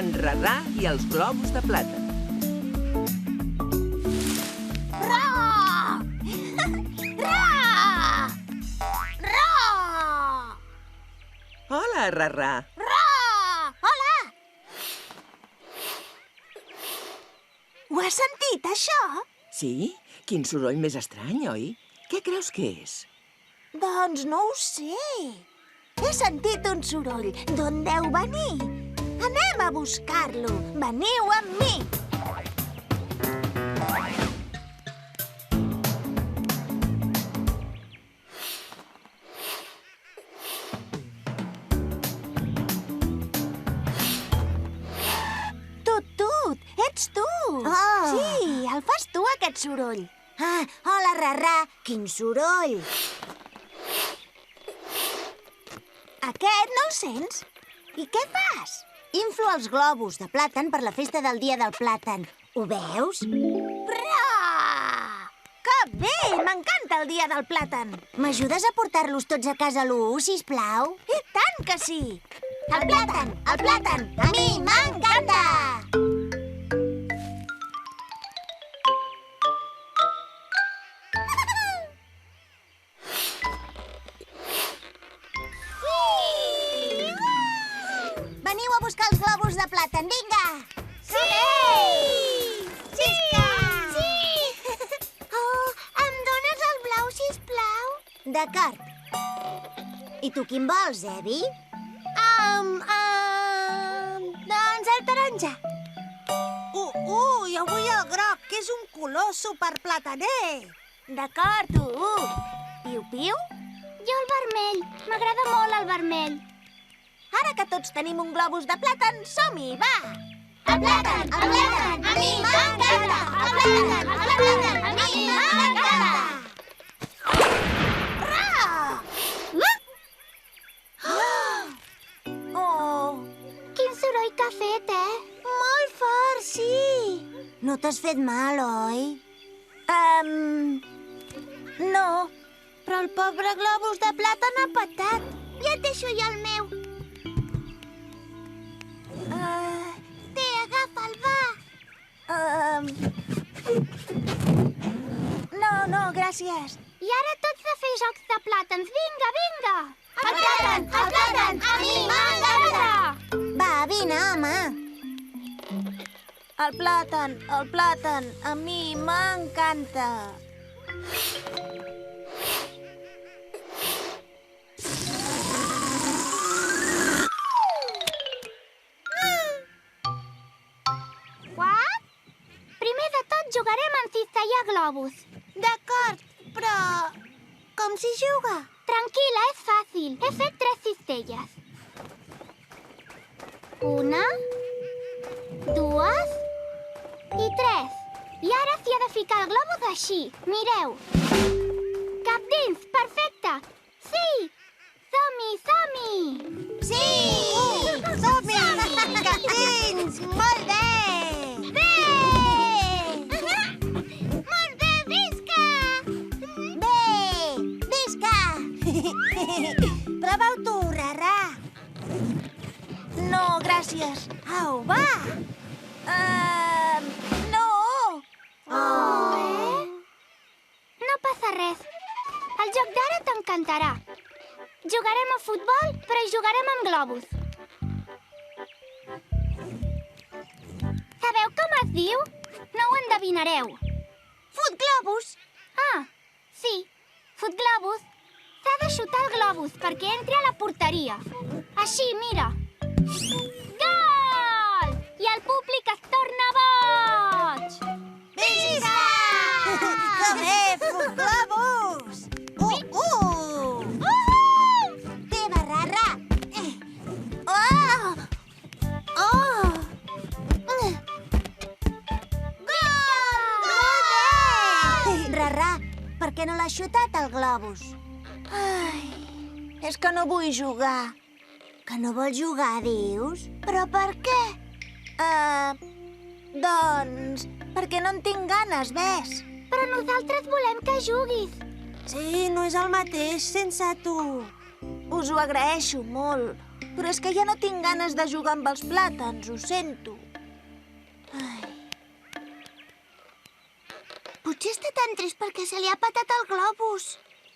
en Rarrà i els globus de plàtan. Ra! Ra! Ra! Hola, Rarrà. Ra! Hola! Ho has sentit, això? Sí? Quin soroll més estrany, oi? Què creus que és? Doncs no ho sé. He sentit un soroll. D'on deu venir? Anem a buscar-lo. Veniu amb mi. Tut, ets tu. Sí, el fas tu, aquest soroll. Hola, Rarrà. Quin soroll. Aquest no el sents? I què fas? Inflo els globus de plàtan per la festa del dia del plàtan. Ho veus? Ra! Que bé! M'encanta el dia del plàtan. M'ajudes a portar-los tots a casa l'1, sisplau? I tant que sí! El plàtan! El plàtan! A mi m'encanta! Veniu a buscar els globus de plàtan, vinga! Sí! Xisca! Sí! Oh, em dones el blau, sisplau? D'acord. I tu quin vols, Evi? Doncs el taronja. Jo vull el groc, que és un color superplataner. D'acord, Piu-piu? Jo el vermell. M'agrada molt el vermell. Ara que tots tenim un globus de plàtan, som-hi, va! El plàtan! El plàtan! A mi m'encanta! El plàtan! El plàtan! A mi m'encanta! Oh! Quin soroll que ha fet, Molt fort, sí! No t'has fet mal, oi? No, però el pobre globus de plàtan ha patat. Ja et deixo jo el meu. Té, agafa'l, va. No, gràcies. I ara tots a fer jocs de plàtans. Vinga, vinga! El plàtan! El plàtan! A mi m'encanta! Va, vine, home. El plàtan, a mi m'encanta. What? Primer de tot jugarem a encistellar globus. D'acord, però com s'hi juga? Tranquil·la, és fàcil. He fet 3 cistelles. 1, 2 i 3. I ara s'hi ha de ficar el globus així. Mireu. Cap dins, perfecte. Sí! Som-hi, som-hi! Sí! Som-hi! Cap dins! Molt bé! Bé! Molt bé, visca! Bé! Visca! Prova-ho tu, Rarrà. No, gràcies. Au, va! No! No passa res. El joc d'ara t'encantarà. Jugarem a futbol, però hi jugarem amb globus. Sabeu com es diu? No ho endevinareu. Futglobus! Ah, sí, futglobus. S'ha de xutar el globus perquè entri a la porteria. Així, mira. Gol! I el públic es torna boig! Visca! Que bé, futglobus! Teva, Rarrà! Rarrà, per què no l'has xutat, el globus? Ai, és que no vull jugar. Que no vols jugar, dius? Però per què? Doncs perquè no en tinc ganes, ves. Però nosaltres volem que juguis. Sí, no és el mateix sense tu. Us ho agraeixo molt, Però és que ja no tinc ganes de jugar amb els plàtans, ho sento. Ai. Potser està tan trist perquè se li ha patat el globus.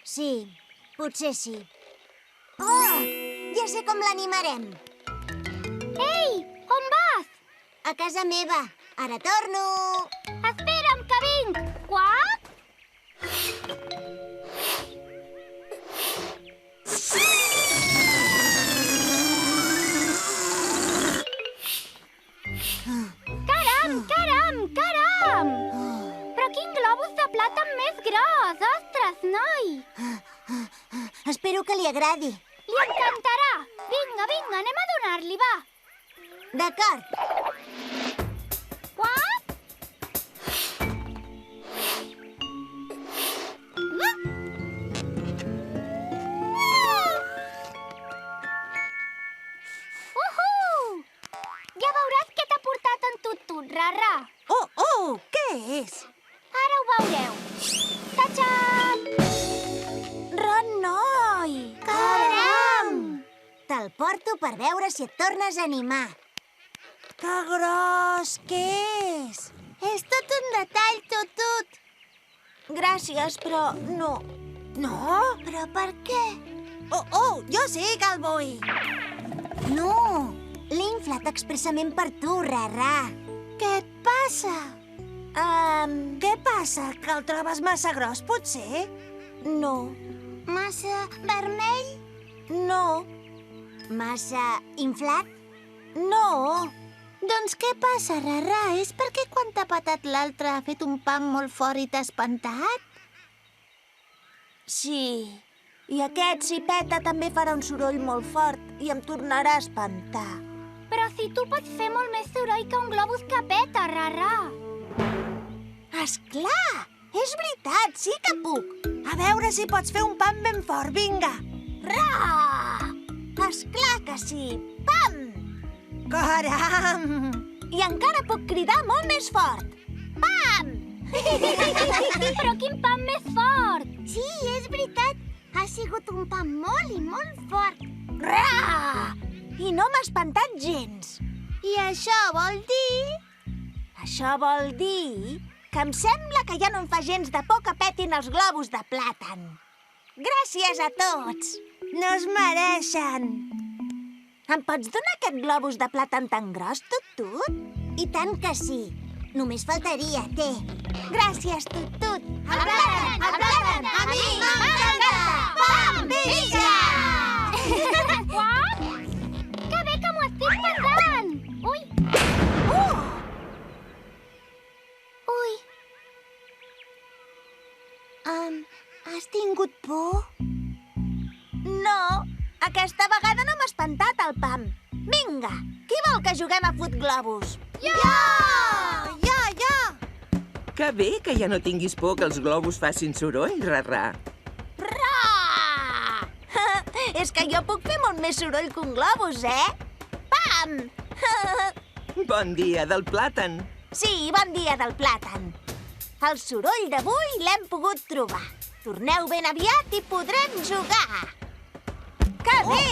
Sí, potser sí. Oh, ja sé com l'animarem. Ei, on vas? A casa meva. Ara torno. Espera'm, que vinc. Quac? Caram, caram, caram! Però quin globus de plàtan més gros! Ostres, noi! Espero que li agradi. Li encantarà! Vinga, vinga, anem a donar-li, va! D'acord. Quac? Ja veuràs què t'ha portat en Tut-Tut, Rarra. Oh, què és? Ara ho veureu. Ta-txan! Ron noi! Caram! Te'l porto per veure si et tornes a animar. Que gros que és! És tot un detall, Tut-Tut. Gràcies, però no. No? Però per què? Oh, jo sé que el vull. No, l'he inflat expressament per tu, Rarra. Què et passa? Què passa? Que el trobes massa gros, potser? No. Massa vermell? No. Massa inflat? No. Doncs què passa, Rarra? És perquè quan t'ha patat l'altre ha fet un pam molt fort i t'ha espantat? Sí. I aquest, si peta, també farà un soroll molt fort i em tornarà a espantar. Però si tu pots fer molt més soroll que un globus que peta, Rarra. Esclar! És veritat, sí que puc. A veure si pots fer un pam ben fort, vinga. Ra! Esclar que sí. Pam! Caram! I encara puc cridar molt més fort. Pam! Però quin pam més fort! Sí, és veritat. Ha sigut un pam molt i molt fort. Ra! I no m'ha espantat gens. I això vol dir... Això vol dir que em sembla que ja no em fa gens de por que petin els globus de plàtan. Gràcies a tots. No es mereixen. Em pots donar aquest globus de plàtan tan gros, Tut-Tut? I tant que sí. Només faltaria, té. Gràcies, Tut-Tut. El plàtan, a mi m'encanta! Pam, vinga! Quac? Que bé que m'ho estic passant! Ui! Ui. Has tingut por? No, aquesta vegada no m'ha espantat el pam. Vinga, qui vol que juguem a futglobus? Jo! Que bé que ja no tinguis por que els globus facin soroll, Rarra. Ra! És que jo puc fer molt més soroll que un globus, Pam! Bon dia del plàtan. Sí, bon dia del plàtan. El soroll d'avui l'hem pogut trobar. Torneu ben aviat i podrem jugar. Que bé!